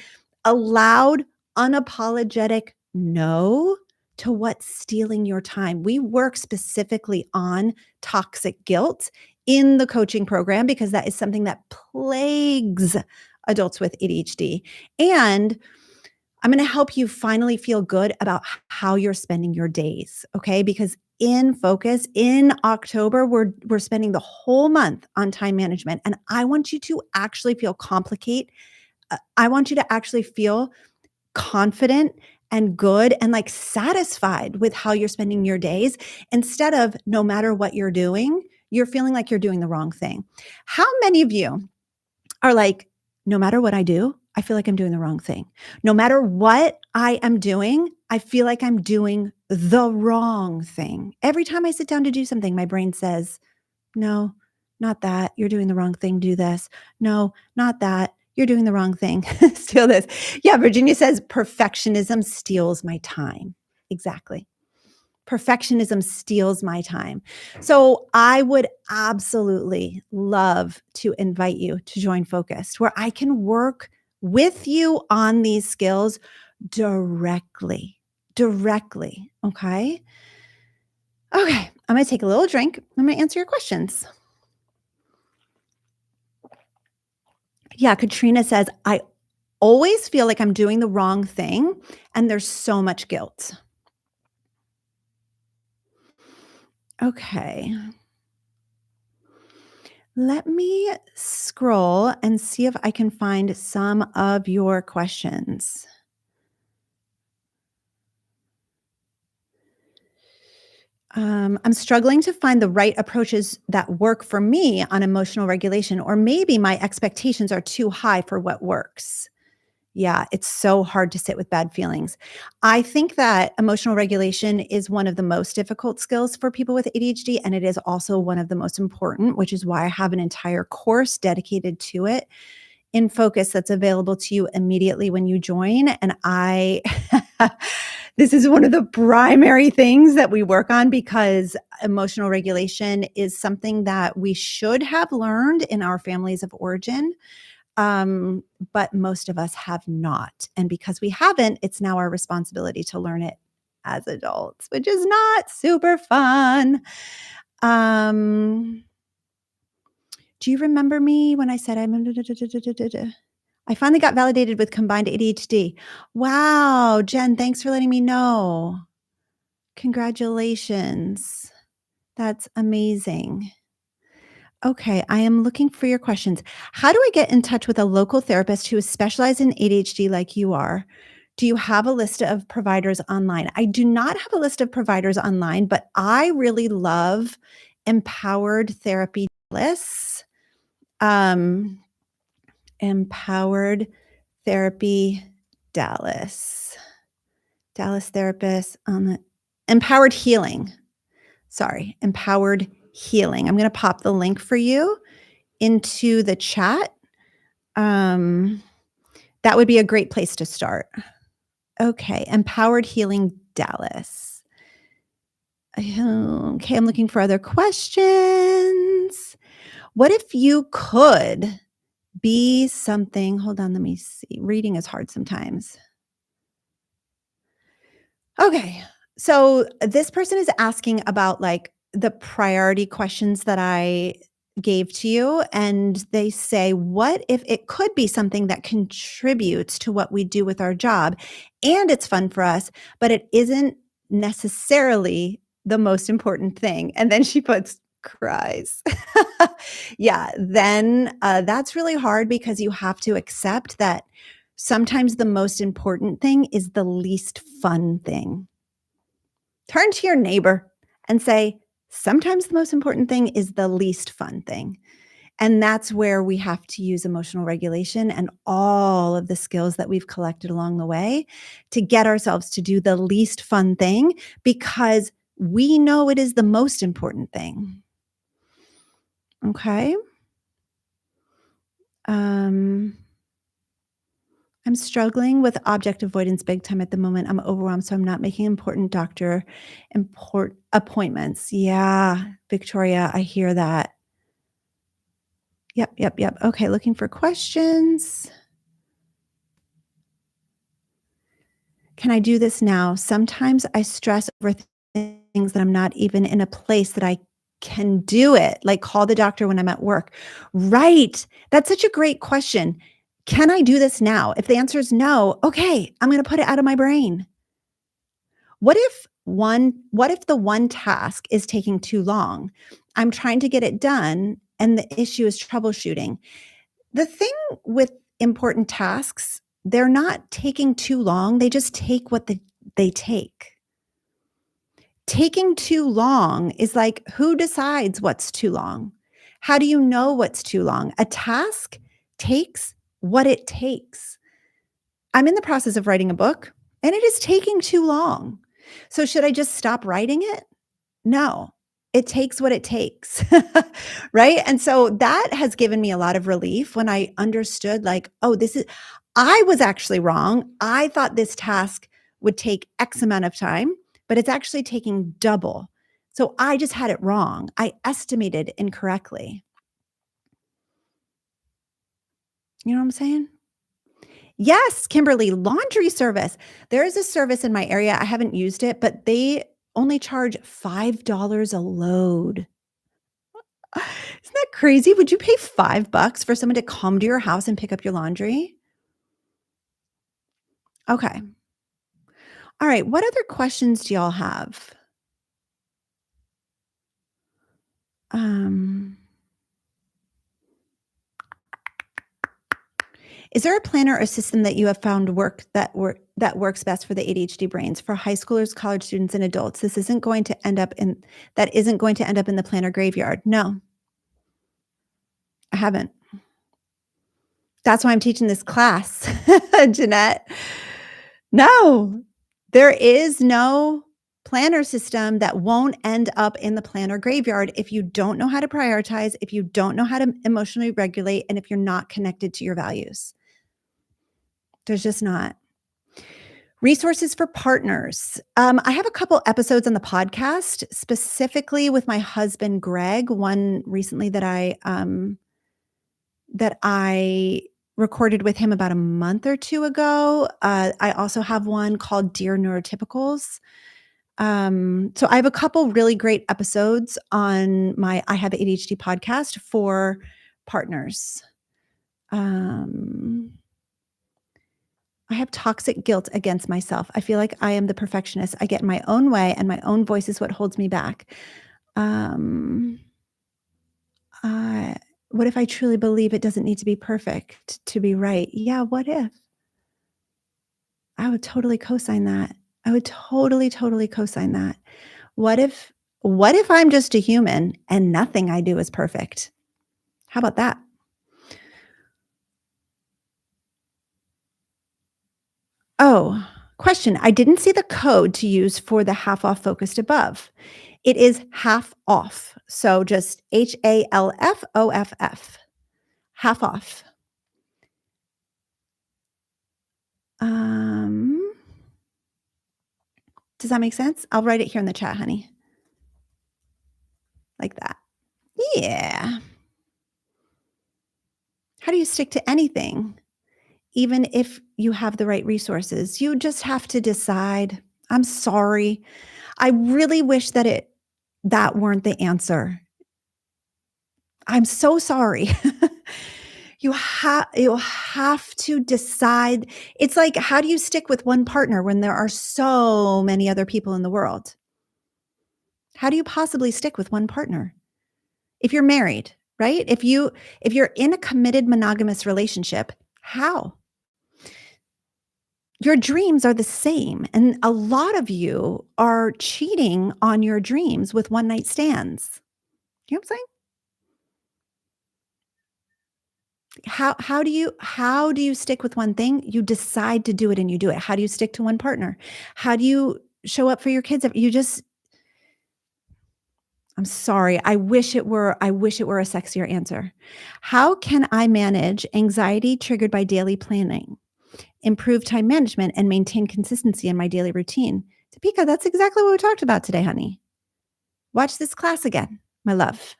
a loud, unapologetic no to what's stealing your time. We work specifically on toxic guilt in the coaching program because that is something that plagues adults with ADHD. And I'm going to help you finally feel good about how you're spending your days, okay? Because in Focus in October, we're spending the whole month on time management, and I want you to actually feel I want you to actually feel confident and good and like satisfied with how you're spending your days instead of no matter what you're doing, you're feeling like you're doing the wrong thing. How many of you are like, no matter what I do, I feel like I'm doing the wrong thing. No matter what I am doing, I feel like I'm doing the wrong thing. Every time I sit down to do something, my brain says, no, not that. You're doing the wrong thing. Do this. No, not that. You're doing the wrong thing. Steal this. Yeah, Virginia says perfectionism steals my time. Exactly. Perfectionism steals my time. So I would absolutely love to invite you to join Focused, where I can work with you on these skills directly. Directly. Okay. Okay. I'm going to take a little drink. I'm going to answer your questions. Yeah, Katrina says, I always feel like I'm doing the wrong thing, and there's so much guilt. Okay. Let me scroll and see if I can find some of your questions. I'm struggling to find the right approaches that work for me on emotional regulation, or maybe my expectations are too high for what works. Yeah, it's so hard to sit with bad feelings. I think that emotional regulation is one of the most difficult skills for people with ADHD, and it is also one of the most important, which is why I have an entire course dedicated to it in Focus that's available to you immediately when you join. And this is one of the primary things that we work on because emotional regulation is something that we should have learned in our families of origin. But most of us have not. And because we haven't, it's now our responsibility to learn it as adults, which is not super fun. Do you remember me when I said I finally got validated with combined ADHD? Wow, Jen, thanks for letting me know. Congratulations. That's amazing. Okay, I am looking for your questions. How do I get in touch with a local therapist who is specialized in ADHD like you are? Do you have a list of providers online? I do not have a list of providers online, but I really love Empowered Therapy lists. Empowered Therapy Dallas. Dallas therapist. Empowered Healing. Sorry, Empowered Healing. I'm going to pop the link for you into the chat. That would be a great place to start. Okay, Empowered Healing Dallas. Okay, I'm looking for other questions. What if you could be something? Hold on, let me see. Reading is hard sometimes. Okay, so this person is asking about like the priority questions that I gave to you, and they say, what if it could be something that contributes to what we do with our job and it's fun for us, but it isn't necessarily the most important thing. And then she puts cries. Yeah, then that's really hard because you have to accept that sometimes the most important thing is the least fun thing. Turn to your neighbor and say, sometimes the most important thing is the least fun thing. And that's where we have to use emotional regulation and all of the skills that we've collected along the way to get ourselves to do the least fun thing because we know it is the most important thing. Okay. Um, I'm struggling with object avoidance big time at the moment. I'm overwhelmed, so I'm not making important doctor appointments. Yeah, Victoria, I hear that. Yep, yep, yep. Okay, looking for questions. Can I do this now? Sometimes I stress over things that I'm not even in a place that I can do it, like call the doctor when I'm at work. Right. That's such a great question. Can I do this now? If the answer is no, okay, I'm going to put it out of my brain. What if the one task is taking too long? I'm trying to get it done and the issue is troubleshooting. The thing with important tasks, they're not taking too long. They just take what they take. Taking too long is like, who decides what's too long? How do you know what's too long? A task takes what it takes. I'm in the process of writing a book and it is taking too long. So should I just stop writing it? No, it takes what it takes. Right. And so that has given me a lot of relief when I understood, like, oh, I was actually wrong. I thought this task would take X amount of time, but it's actually taking double. So I just had it wrong. I estimated incorrectly. You know what I'm saying? Yes, Kimberly, laundry service. There is a service in my area. I haven't used it, but they only charge $5 a load. Isn't that crazy? Would you pay $5 for someone to come to your house and pick up your laundry? Okay. All right. What other questions do y'all have? Um, is there a planner or system that you have found that works best for the ADHD brains for high schoolers, college students, and adults? This isn't going to end up in the planner graveyard. No, I haven't. That's why I'm teaching this class, Jeanette. No, there is no planner system that won't end up in the planner graveyard if you don't know how to prioritize, if you don't know how to emotionally regulate, and if you're not connected to your values. There's just not. Resources for partners. I have a couple episodes on the podcast, specifically with my husband, Greg, one recently that I recorded with him about a month or two ago. I also have one called Dear Neurotypicals. So I have a couple really great episodes on my I Have ADHD podcast for partners. I have toxic guilt against myself. I feel like I am the perfectionist. I get in my own way and my own voice is what holds me back. Um, uh, what if I truly believe it doesn't need to be perfect to be right? Yeah, what if? I would totally co-sign that. I would totally, totally co-sign that. What if I'm just a human and nothing I do is perfect? How about that? Oh, question. I didn't see the code to use for the half off focused above. It is half off. So just HALFOFF. Half off. Um, does that make sense? I'll write it here in the chat, honey. Like that. Yeah. How do you stick to anything? Even if you have the right resources, you just have to decide. I'm sorry. I really wish that weren't the answer. I'm so sorry. You have to decide. It's like, how do you stick with one partner when there are so many other people in the world? How do you possibly stick with one partner? If you're married, right? If you're in a committed monogamous relationship, how? Your dreams are the same, and a lot of you are cheating on your dreams with one night stands. You know what I'm saying? How do you stick with one thing? You decide to do it and you do it. How do you stick to one partner? How do you show up for your kids? You just I'm sorry. I wish it were a sexier answer. How can I manage anxiety triggered by daily planning, improve time management, and maintain consistency in my daily routine? Topeka, that's exactly what we talked about today, honey. Watch this class again, my love.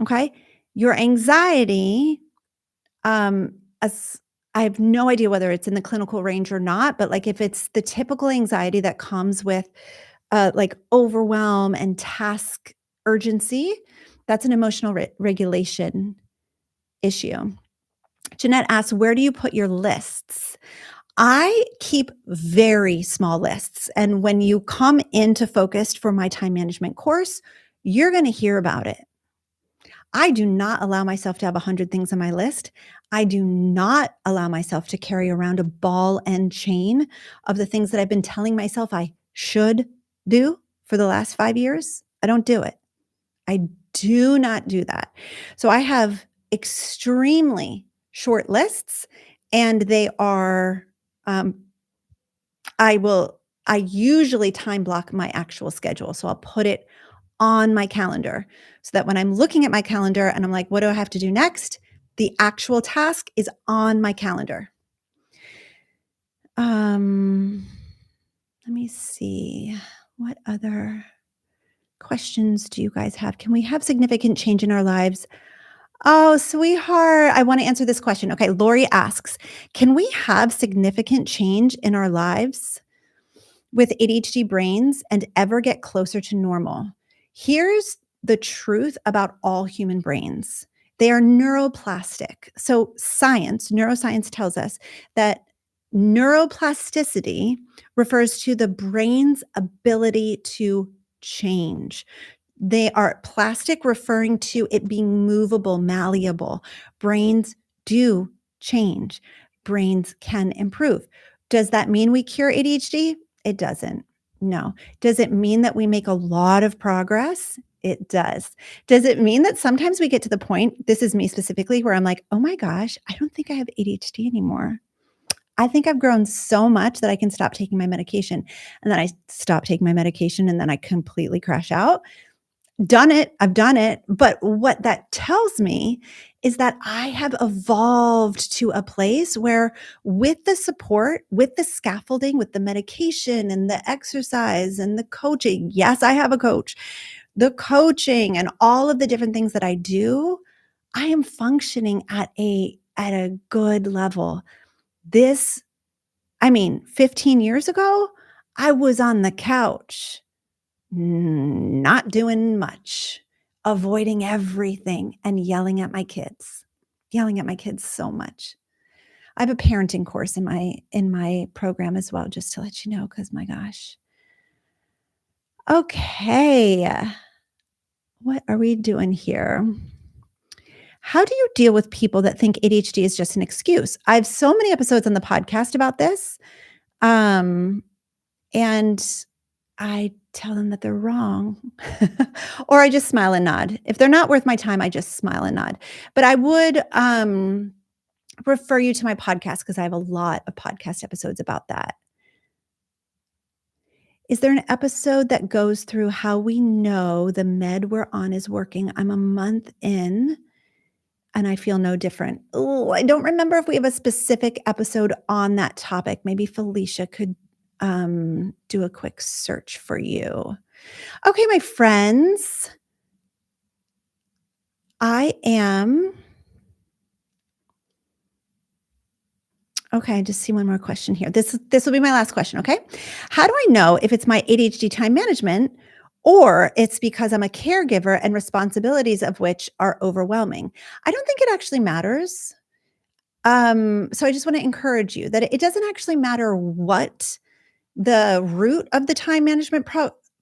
Okay? Your anxiety, as I have no idea whether it's in the clinical range or not, but like if it's the typical anxiety that comes with like overwhelm and task urgency, that's an emotional regulation issue. Jeanette asks, where do you put your lists? I keep very small lists. And when you come into Focused for my time management course, you're going to hear about it. I do not allow myself to have 100 things on my list. I do not allow myself to carry around a ball and chain of the things that I've been telling myself I should do for the last 5 years. I don't do it. I do not do that. So I have extremely short lists, and they are, um, I usually time block my actual schedule. So I'll put it on my calendar so that when I'm looking at my calendar and I'm like, what do I have to do next? The actual task is on my calendar. Let me see. What other questions do you guys have? Can we have significant change in our lives? Oh, sweetheart, I want to answer this question. Okay, Lori asks, can we have significant change in our lives with ADHD brains and ever get closer to normal? Here's the truth about all human brains. They are neuroplastic. So neuroscience tells us that neuroplasticity refers to the brain's ability to change. They are plastic, referring to it being movable, malleable. Brains do change. Brains can improve. Does that mean we cure ADHD? It doesn't. No. Does it mean that we make a lot of progress? It does. Does it mean that sometimes we get to the point, this is me specifically, where I'm like, oh my gosh, I don't think I have ADHD anymore. I think I've grown so much that I can stop taking my medication. And then I stop taking my medication and then I completely crash out. Done it. I've done it. But what that tells me is that I have evolved to a place where, with the support, with the scaffolding, with the medication and the exercise and the coaching, yes, I have a coach, the coaching and all of the different things that I do, I am functioning at a good level. This, 15 years ago, I was on the couch not doing much, avoiding everything and yelling at my kids so much. I have a parenting course in my program as well, just to let you know, because my gosh. Okay. What are we doing here? How do you deal with people that think ADHD is just an excuse? I have so many episodes on the podcast about this. And I tell them that they're wrong. Or I just smile and nod. If they're not worth my time, I just smile and nod. But I would refer you to my podcast because I have a lot of podcast episodes about that. Is there an episode that goes through how we know the med we're on is working? I'm a month in and I feel no different. Oh, I don't remember if we have a specific episode on that topic. Maybe Felicia could do a quick search for you. Okay, my friends, I just see one more question here. This will be my last question, okay? How do I know if it's my ADHD time management or it's because I'm a caregiver and responsibilities of which are overwhelming. I don't think it actually matters. So I just want to encourage you that it doesn't actually matter what the root of the time management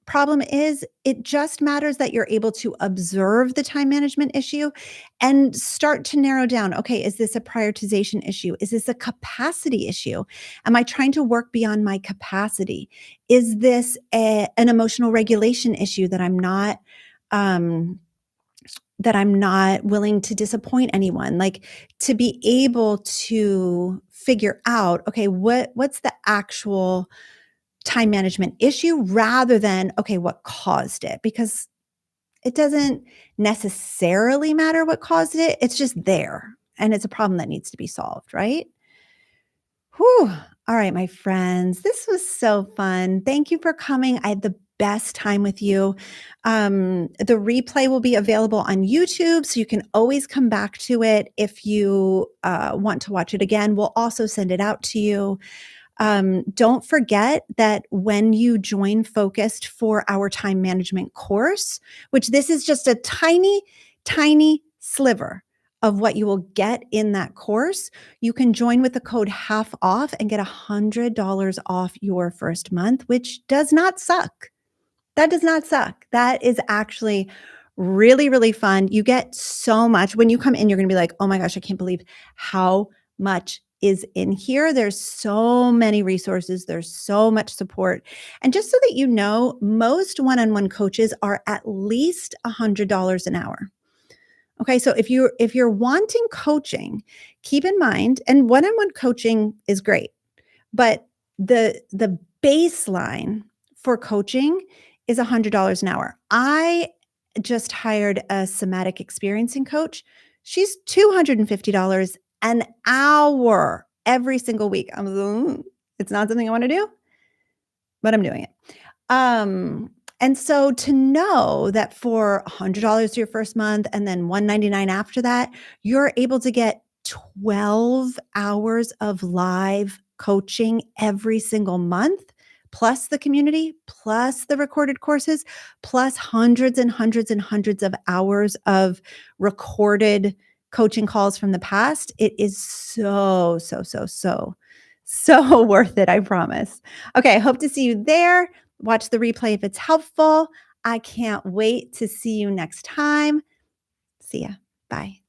problem is. It just matters that you're able to observe the time management issue and start to narrow down, okay, is this a prioritization issue? Is this a capacity issue? Am I trying to work beyond my capacity? Is this an emotional regulation issue um, that I'm not willing to disappoint anyone? Like, to be able to figure out, okay, what's the actual time management issue rather than, okay, what caused it? Because it doesn't necessarily matter what caused it. It's just there and it's a problem that needs to be solved, right? Whew. All right, my friends, this was so fun. Thank you for coming. I had the best time with you. The replay will be available on YouTube, so you can always come back to it if you want to watch it again. We'll also send it out to you. Don't forget that when you join Focused for our time management course, which this is just a tiny, tiny sliver of what you will get in that course, you can join with the code half off and get $100 off your first month, which does not suck. That does not suck. That is actually really, really fun. You get so much. When you come in, you're going to be like, oh my gosh, I can't believe how much is in here. There's so many resources. There's so much support. And just so that you know, most one-on-one coaches are at least $100 an hour. Okay, so if you're wanting coaching, keep in mind, and one-on-one coaching is great, but the baseline for coaching is $100 an hour. I just hired a somatic experiencing coach. She's $250 an hour every single week. It's not something I want to do, but I'm doing it. And so to know that for $100 your first month and then $199 after that, you're able to get 12 hours of live coaching every single month, plus the community, plus the recorded courses, plus hundreds and hundreds and hundreds of hours of recorded coaching calls from the past. It is so, so, so, so, so worth it. I promise. Okay. I hope to see you there. Watch the replay if it's helpful. I can't wait to see you next time. See ya. Bye.